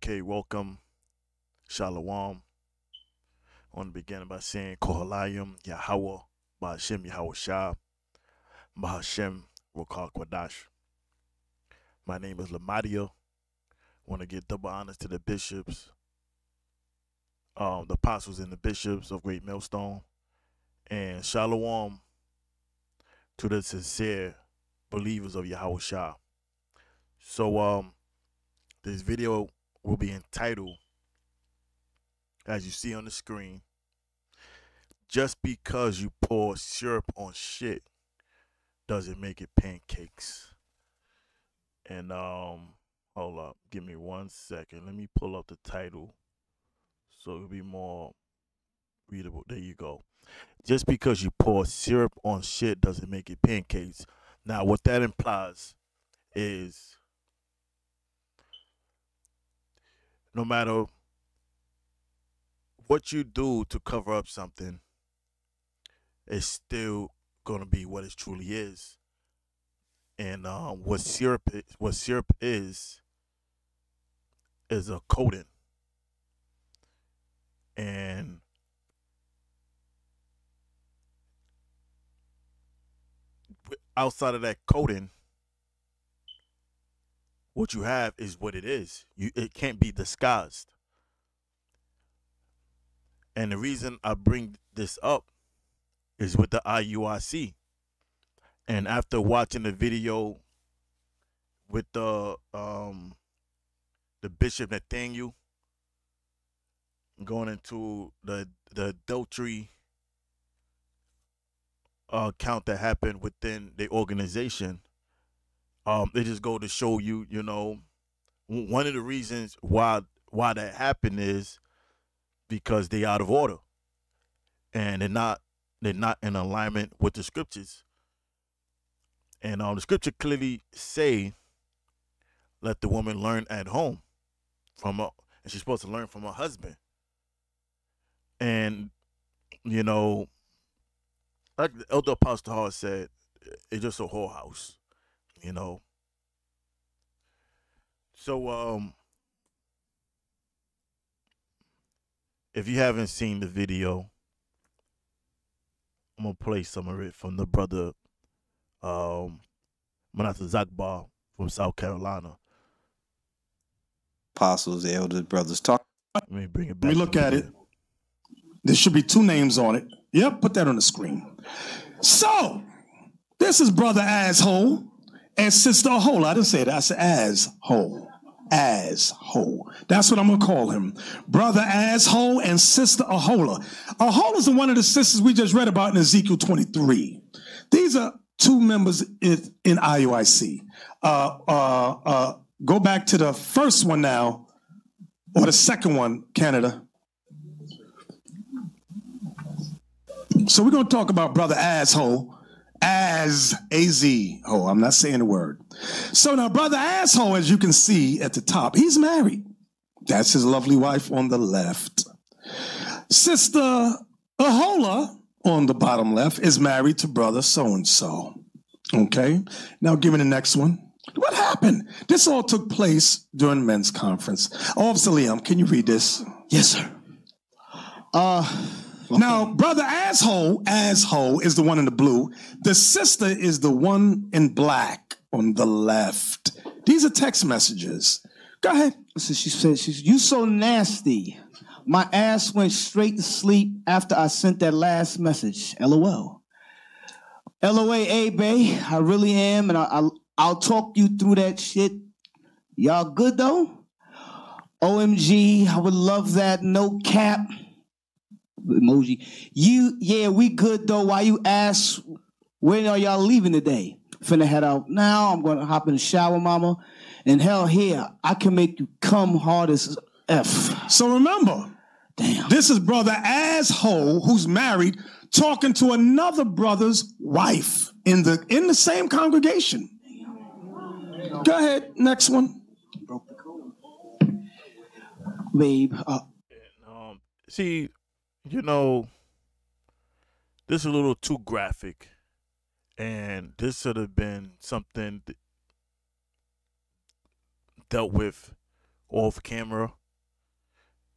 Okay, welcome, Shalom. I want to begin by saying Kohalayim Yahweh, Bahashem Yahweh Shah, Bahashem Rokal Kwadash. My name is Lamadia. Want to give double honors to the bishops, the apostles and the bishops of Great Millstone, and Shalom to the sincere believers of Yahweh Shah. So, this video will be entitled, as you see on the screen, Just Because You Pour Syrup on Shit Doesn't Make It Pancakes. And hold up, give me 1 second. Let me pull up the title so it'll be more readable. There you go. Just because you pour syrup on shit doesn't make it pancakes. Now, what that implies is no matter what you do to cover up something, it's still gonna be what it truly is. And what syrup is a coating. And outside of that coating, what you have is what it is. It can't be disguised. And the reason I bring this up is with the IUIC. And after watching the video with the Bishop Nathaniel going into the adultery count that happened within the organization, they just go to show you, one of the reasons why that happened is because they out of order and they're not in alignment with the scriptures. And the scripture clearly say, let the woman learn at home and she's supposed to learn from her husband. And, like the elder Apostle Hall said, it's just a whorehouse, So, if you haven't seen the video, I'm going to play some of it from the brother Manasseh Zakbar from South Carolina. Apostles, elders, brothers, talk. Let me bring it back. Let me look at it. There should be 2 names on it. Yep, put that on the screen. So, this is Brother Asshole and Sister Ahola. I didn't say that. I said Asshole. Asshole. That's what I'm going to call him. Brother Asshole and Sister Ahola. Ahola's one of the sisters we just read about in Ezekiel 23. These are 2 members in IUIC. Go back to the first one now, or the second one, Canada. So we're going to talk about Brother Asshole, A-Z-O. I'm not saying the word. So now Brother Asshole, as you can see at the top, he's married. That's his lovely wife on the left. Sister Ahola on the bottom left is married to Brother so-and-so. Okay, now give me the next one. What happened? This all took place during men's conference. Officer Liam, can you read this? Yes, sir. Now, Brother Asshole is the one in the blue. The sister is the one in black on the left. These are text messages. Go ahead. So she said, you so nasty. My ass went straight to sleep after I sent that last message. LOL. LOA, babe. I really am, and I'll talk you through that shit. Y'all good, though? OMG, I would love that. No cap. Emoji. Yeah, we good, though. Why you ask, when are y'all leaving today? Finna head out now. I'm going to hop in the shower, mama. And hell, here, I can make you come hard as F. So remember, damn, this is Brother Asshole who's married talking to another brother's wife in the same congregation. Go ahead, next one. Broke the code. Babe. See, this is a little too graphic. And this should have been something dealt with off camera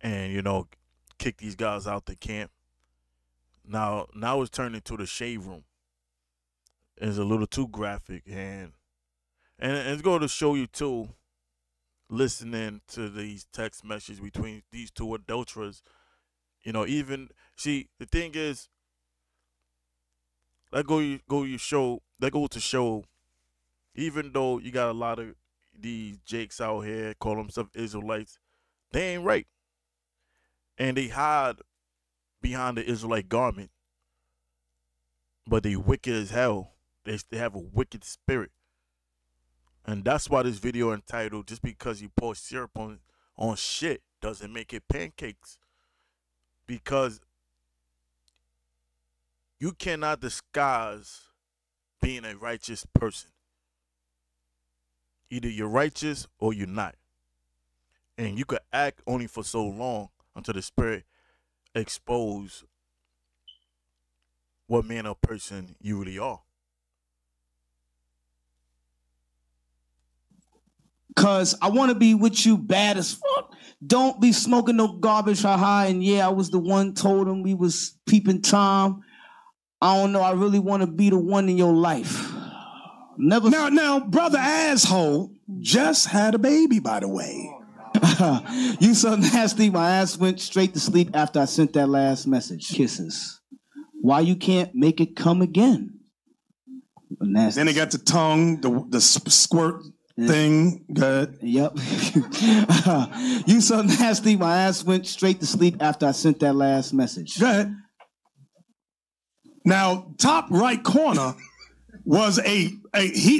and, you know, kick these guys out the camp. Now it's turned into the shade room. It's a little too graphic, and it's going to show you too, listening to these text messages between these two adulterers. You know, even see the thing is, that go to show, even though you got a lot of these jakes out here call themselves Israelites, they ain't right, and they hide behind the Israelite garment, but they wicked as hell. They have a wicked spirit, and that's why this video entitled "Just because you pour syrup on shit doesn't make it pancakes," because you cannot disguise being a righteous person. Either you're righteous or you're not, and you could act only for so long until the spirit expose what manner of person you really are. Cause I want to be with you bad as fuck. Don't be smoking no garbage, haha. And yeah, I was the one told him we was peeping Tom. I don't know. I really want to be the one in your life. Never. Now, brother asshole just had a baby, by the way. You so nasty. My ass went straight to sleep after I sent that last message. Kisses. Why you can't make it come again? Nasty. Then they got the tongue, the squirt thing. Good. Yep. You so nasty. My ass went straight to sleep after I sent that last message. Good. Now, top right corner was he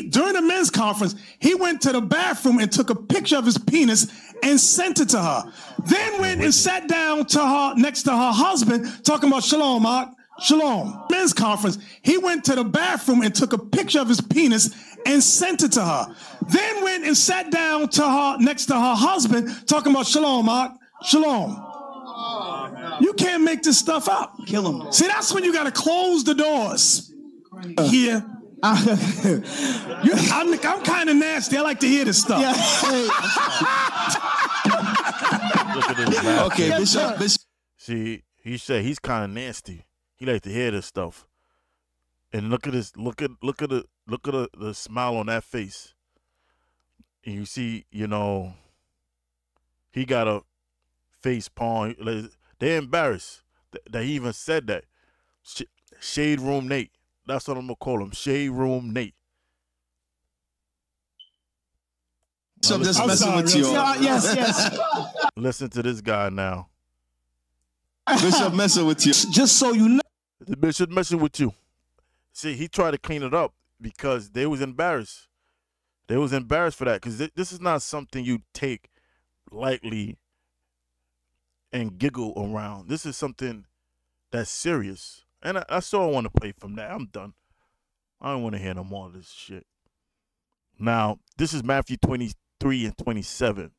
during the men's conference, he went to the bathroom and took a picture of his penis and sent it to her. Then went and sat down to her next to her husband, talking about shalom, Mark. Shalom. Men's conference, he went to the bathroom and took a picture of his penis and sent it to her. Then went and sat down to her next to her husband, talking about shalom, Mark. Shalom. You can't make this stuff up. Kill him. See, that's when you got to close the doors. Here. I'm kind of nasty. I like to hear this stuff. Yeah. Look at this laugh. Okay, Bishop. See, he said he's kind of nasty. He like to hear this stuff. And look at this. Look at the smile on that face. And you see, you know, he got a face palm. They're embarrassed that he even said that. Shade Room Nate. That's what I'm going to call him. Shade Room Nate. So I'm just messing with you. Yes. Listen to this guy now. Bishop messing with you. Just so you know. The bishop messing with you. See, he tried to clean it up because they was embarrassed. They was embarrassed for that because this is not something you take lightly and giggle around. This is something that's serious. And that's all I want to play from that. I'm done. I don't want to hear no more of this shit. Now, this is Matthew 23 and 27.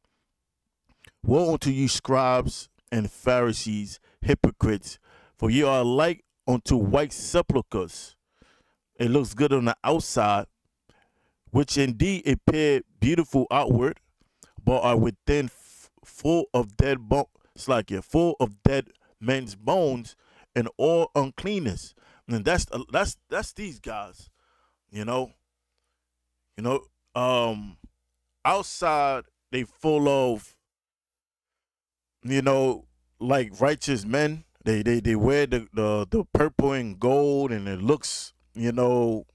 Woe unto you, scribes and Pharisees, hypocrites, for ye are like unto white sepulchres. It looks good on the outside, which indeed appear beautiful outward, but are within full of dead full of dead men's bones and all uncleanness. And that's these guys, you know. Outside they full of, you know, like righteous men. They wear the purple and gold, and it looks, you know,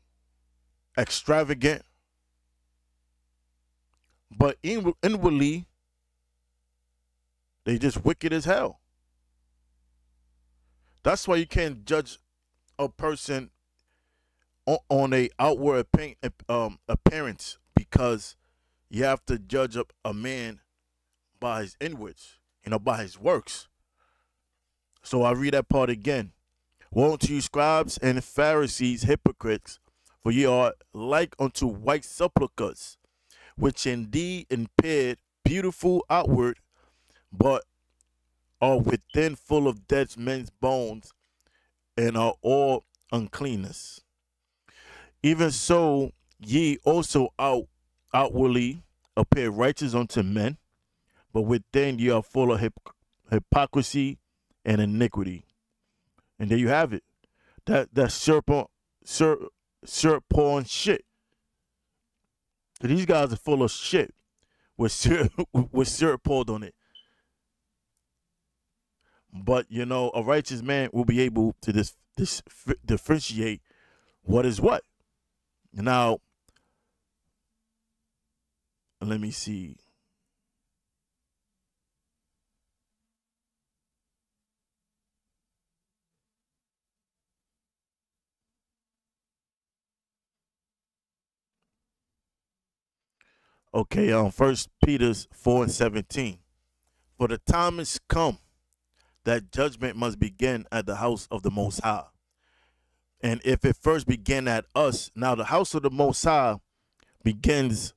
extravagant. But inwardly, they just wicked as hell. That's why you can't judge a person on a outward appearance, because you have to judge a man by his inwards, you know, by his works. So I read that part again. Woe unto you, scribes and Pharisees, hypocrites, for ye are like unto white sepulchres, which indeed appear beautiful outward, but are within full of dead men's bones, and are all uncleanness. Even so, ye also outwardly appear righteous unto men, but within you are full of hypocrisy and iniquity. And there you have it. That's syrup pouring shit. These guys are full of shit with syrup, with syrup poured on it. But you know, a righteous man will be able to differentiate what is what. Now, let me see. Okay, First Peter's 4:17. For the time is come that judgment must begin at the house of the Most High. And if it first began at us, now the house of the Most High begins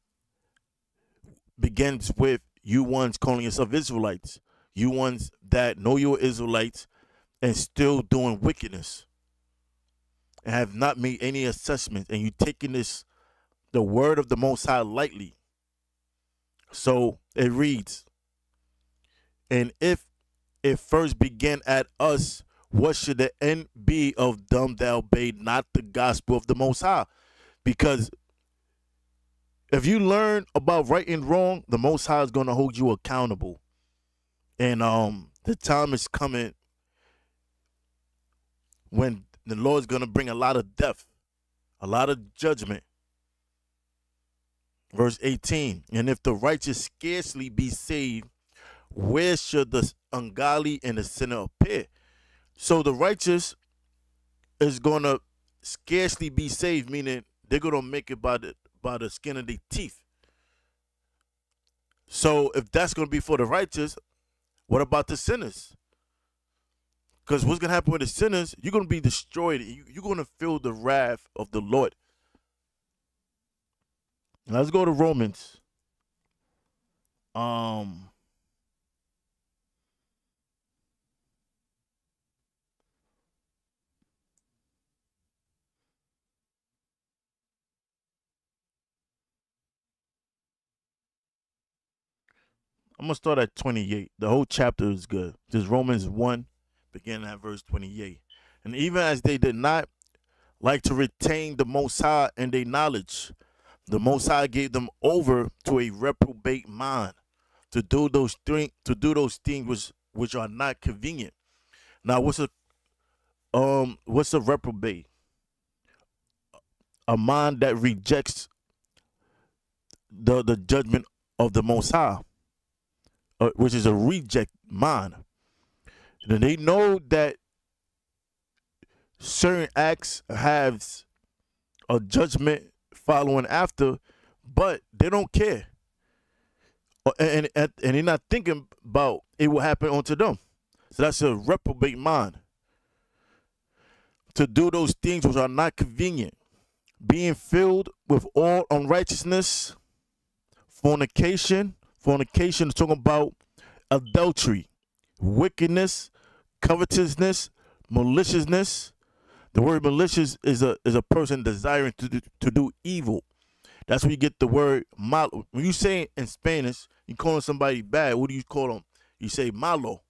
with you ones calling yourself Israelites, you ones that know you're Israelites and still doing wickedness and have not made any assessment, and you taking the word of the Most High lightly. So it reads, and if it first began at us, what should the end be of them that obeyed not the gospel of the Most High? Because if you learn about right and wrong, the Most High is going to hold you accountable. And the time is coming when the Lord's going to bring a lot of death, a lot of judgment. Verse 18, and if the righteous scarcely be saved, where should the ungodly and the sinner appear? So the righteous is going to scarcely be saved, meaning they're going to make it by the skin of their teeth. So if that's going to be for the righteous, what about the sinners? Because what's going to happen with the sinners, you're going to be destroyed. You're going to feel the wrath of the Lord. Let's go to Romans. I'm going to start at 28. The whole chapter is good. Just Romans 1, beginning at verse 28. And even as they did not like to retain the Most High in their knowledge, the Most High gave them over to a reprobate mind to do those things which are not convenient. Now, what's a reprobate? A mind that rejects the judgment of the Most High, which is a reject mind. And they know that certain acts have a judgment following after, but they don't care, and they're not thinking about it will happen unto them. So that's a reprobate mind, to do those things which are not convenient, being filled with all unrighteousness, fornication is talking about adultery, wickedness, covetousness, maliciousness. The word malicious is a person desiring to do evil. That's where you get the word malo. When you say in Spanish, you calling somebody bad, what do you call them? You say malo.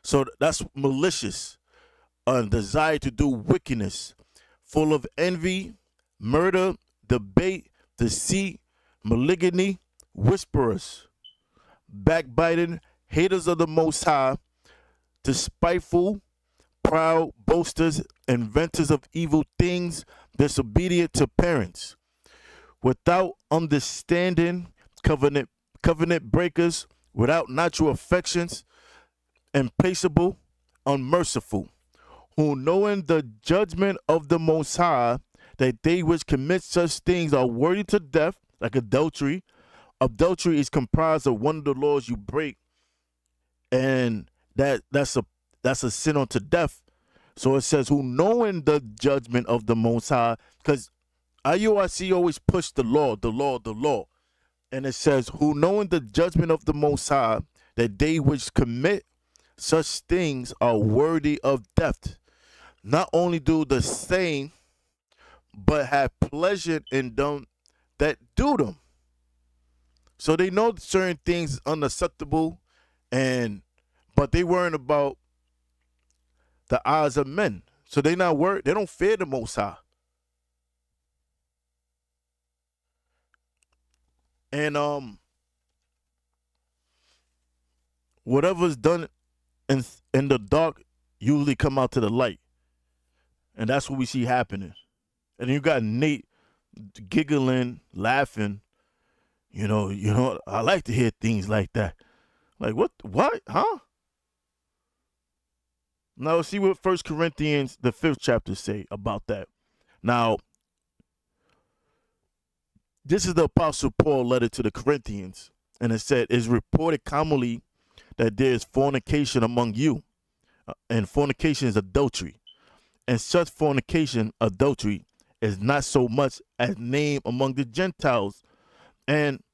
So that's malicious, a desire to do wickedness, full of envy, murder, debate, deceit, malignity, whisperers, backbiting, haters of the Most High, despiteful, proud, boasters, inventors of evil things, disobedient to parents, without understanding, covenant breakers, without natural affections, implacable, unmerciful, who knowing the judgment of the Most High, that they which commit such things are worthy to death, like adultery. Adultery is comprised of one of the laws you break, and that's a sin unto death. So it says, who knowing the judgment of the Most High, because IUIC always push the law. And it says, who knowing the judgment of the Most High, that they which commit such things are worthy of death, not only do the same, but have pleasure in them that do them. So they know certain things unacceptable, but they worrying about the eyes of men. So they not worried. They don't fear the Most High. And whatever's done in the dark usually come out to the light. And that's what we see happening. And you got Nate giggling, laughing. You know, I like to hear things like that. Like, what, huh? Now, let's see what 1 Corinthians, the 5th chapter, say about that. Now, this is the Apostle Paul letter to the Corinthians. And it said, "It is reported commonly that there is fornication among you. And fornication is adultery. And such fornication, adultery, is not so much as named among the Gentiles." And,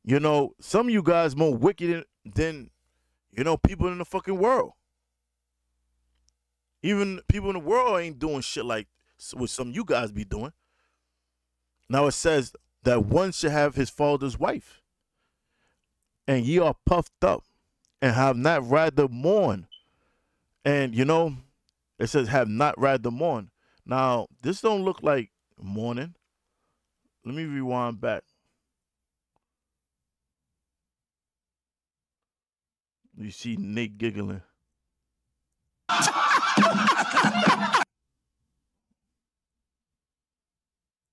you know, some of you guys more wicked than, you know, people in the fucking world. Even people in the world ain't doing shit like what some of you guys be doing. Now it says that one should have his father's wife. And ye are puffed up and have not rather mourn. And, you know, it says have not rather mourn. Now, this don't look like mourning. Let me rewind back. You see Nate giggling.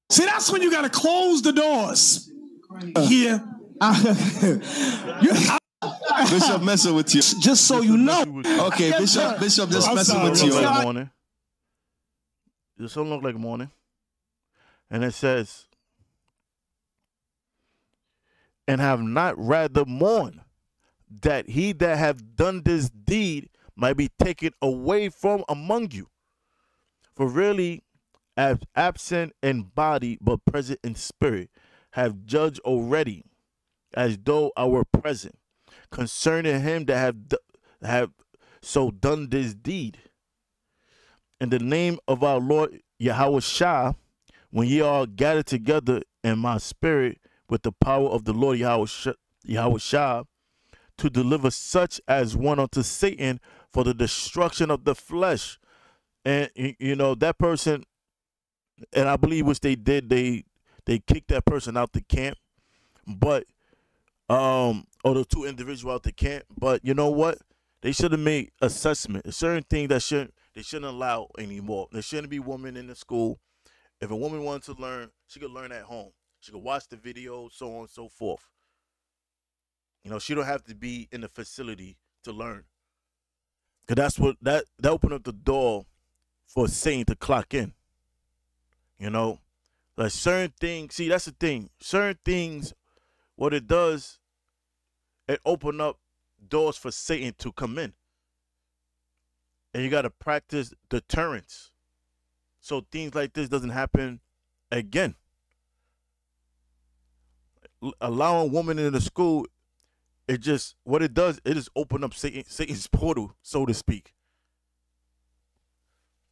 See, that's when you got to close the doors. Here. Bishop messing with you. Just so you know. Okay, Bishop just messing with you. Like morning. This don't look like morning. And it says, "And have not rather mourned, that he that have done this deed might be taken away from among you. For really, as absent in body but present in spirit, have judged already, as though I were present, concerning him that have so done this deed. In the name of our Lord Yahweh Shah, when ye are gathered together in my spirit with the power of the Lord Yahweh Shah, to deliver such as one unto Satan for the destruction of the flesh." And, you know, that person, and I believe which they did, they kicked that person out the camp, but, or the two individuals out the camp. But you know what? They should have made assessment. A certain thing that they shouldn't allow anymore. There shouldn't be women in the school. If a woman wanted to learn, she could learn at home. She could watch the video, so on and so forth. You know, she don't have to be in the facility to learn. Cause that's what that opened up the door for Satan to clock in. You know, like certain things. See, that's the thing. Certain things, what it does, it open up doors for Satan to come in. And you got to practice deterrence, so things like this doesn't happen again. Allowing women in the school, it just, what it does, it just open up Satan's portal, so to speak.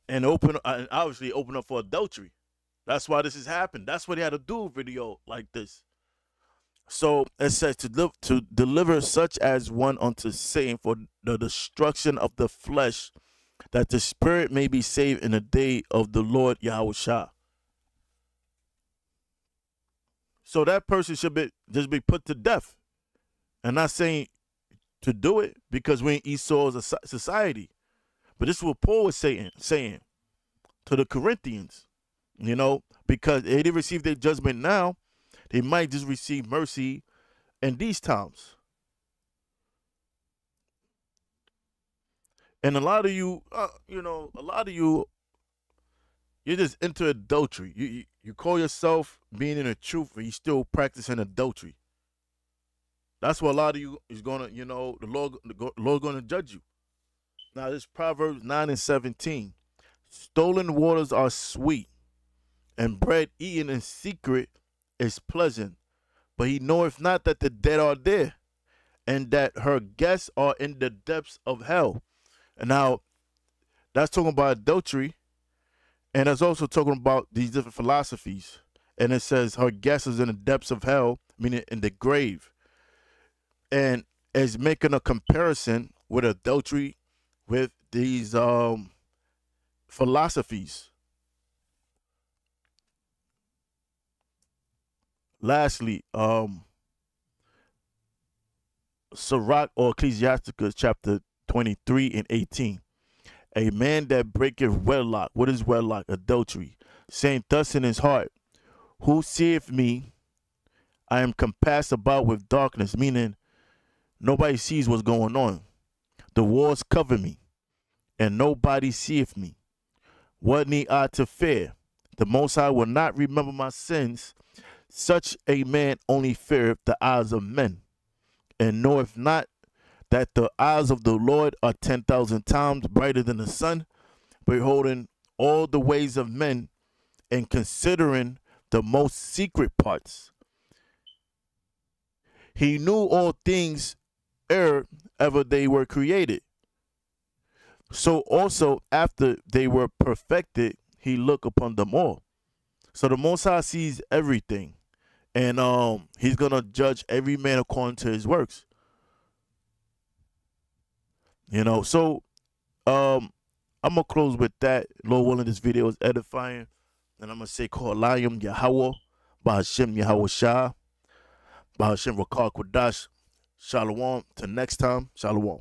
And obviously open up for adultery. That's why this has happened. That's why they had to do a video like this. So it says to deliver such as one unto Satan for the destruction of the flesh, that the spirit may be saved in the day of the Lord Yahweh Shah. So that person should just be put to death. I'm not saying to do it because we ain't Esau's society. But this is what Paul was saying to the Corinthians, you know, because they didn't receive their judgment now, they might just receive mercy in these times. And a lot of you, you're just into adultery. You call yourself being in the truth, and you still practicing adultery. That's what a lot of you is gonna, you know, the Lord gonna judge you. Now this Proverbs 9:17. Stolen waters are sweet, and bread eaten in secret is pleasant. But he knoweth not that the dead are there, and that her guests are in the depths of hell. And now, that's talking about adultery, and it's also talking about these different philosophies. And it says her guest is in the depths of hell, meaning in the grave, and is making a comparison with adultery with these philosophies. Lastly, Sirach or Ecclesiasticus chapter 23 and 18. A man that breaketh wedlock, what is wedlock? Adultery, saying thus in his heart, who seeth me? I am compassed about with darkness, meaning nobody sees what's going on. The walls cover me, and nobody seeth me. What need I to fear? The Most High will not remember my sins. Such a man only feareth the eyes of men, and knoweth not that the eyes of the Lord are 10,000 times brighter than the sun, beholding all the ways of men, and considering the most secret parts. He knew all things ere ever they were created. So also after they were perfected, he looked upon them all. So the Most High sees everything, and he's gonna judge every man according to his works. You know, so I'm gonna close with that. Lord willing, this video is edifying, and I'm gonna say Kohalayim Yahweh, Bahashem Yahweh Shah, Bahashem Rakar Kodash. Shalom. Till next time, Shalom.